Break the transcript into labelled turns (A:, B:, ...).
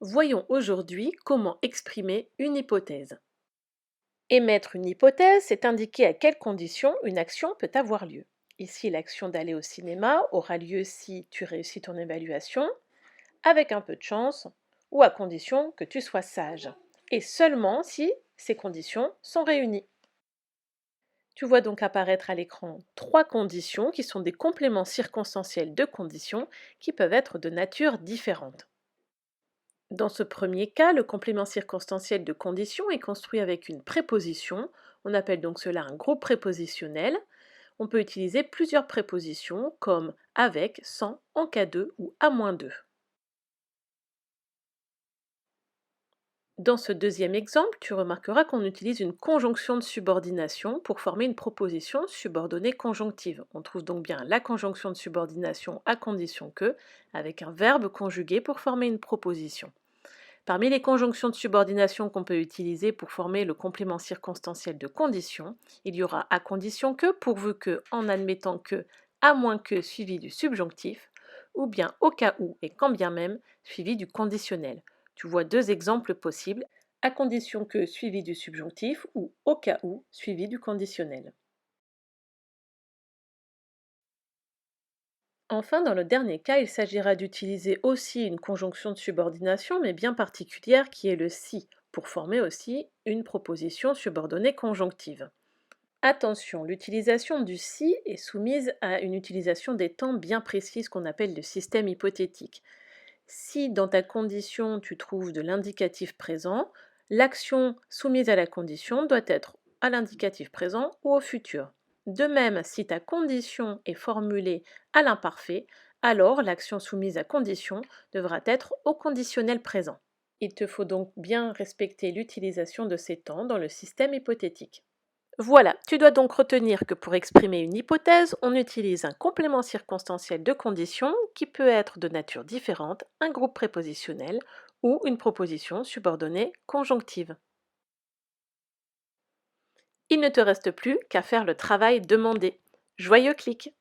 A: Voyons aujourd'hui comment exprimer une hypothèse. Émettre une hypothèse, c'est indiquer à quelles conditions une action peut avoir lieu. Ici, l'action d'aller au cinéma aura lieu si tu réussis ton évaluation, avec un peu de chance, ou à condition que tu sois sage. Et seulement si ces conditions sont réunies. Tu vois donc apparaître à l'écran trois conditions qui sont des compléments circonstanciels de conditions qui peuvent être de nature différente. Dans ce premier cas, le complément circonstanciel de condition est construit avec une préposition. On appelle donc cela un groupe prépositionnel. On peut utiliser plusieurs prépositions comme avec, sans, en cas de ou à moins de. Dans ce deuxième exemple, tu remarqueras qu'on utilise une conjonction de subordination pour former une proposition subordonnée conjonctive. On trouve donc bien la conjonction de subordination à condition que, avec un verbe conjugué pour former une proposition. Parmi les conjonctions de subordination qu'on peut utiliser pour former le complément circonstanciel de condition, il y aura à condition que, pourvu que, en admettant que, à moins que suivi du subjonctif, ou bien au cas où et quand bien même suivi du conditionnel. Tu vois deux exemples possibles, à condition que suivi du subjonctif ou au cas où suivi du conditionnel. Enfin, dans le dernier cas, il s'agira d'utiliser aussi une conjonction de subordination, mais bien particulière, qui est le si, pour former aussi une proposition subordonnée conjonctive. Attention, l'utilisation du si est soumise à une utilisation des temps bien précise qu'on appelle le système hypothétique. Si dans ta condition tu trouves de l'indicatif présent, l'action soumise à la condition doit être à l'indicatif présent ou au futur. De même, si ta condition est formulée à l'imparfait, alors l'action soumise à condition devra être au conditionnel présent. Il te faut donc bien respecter l'utilisation de ces temps dans le système hypothétique. Voilà, tu dois donc retenir que pour exprimer une hypothèse, on utilise un complément circonstanciel de condition qui peut être de nature différente, un groupe prépositionnel ou une proposition subordonnée conjonctive. Il ne te reste plus qu'à faire le travail demandé. Joyeux clic!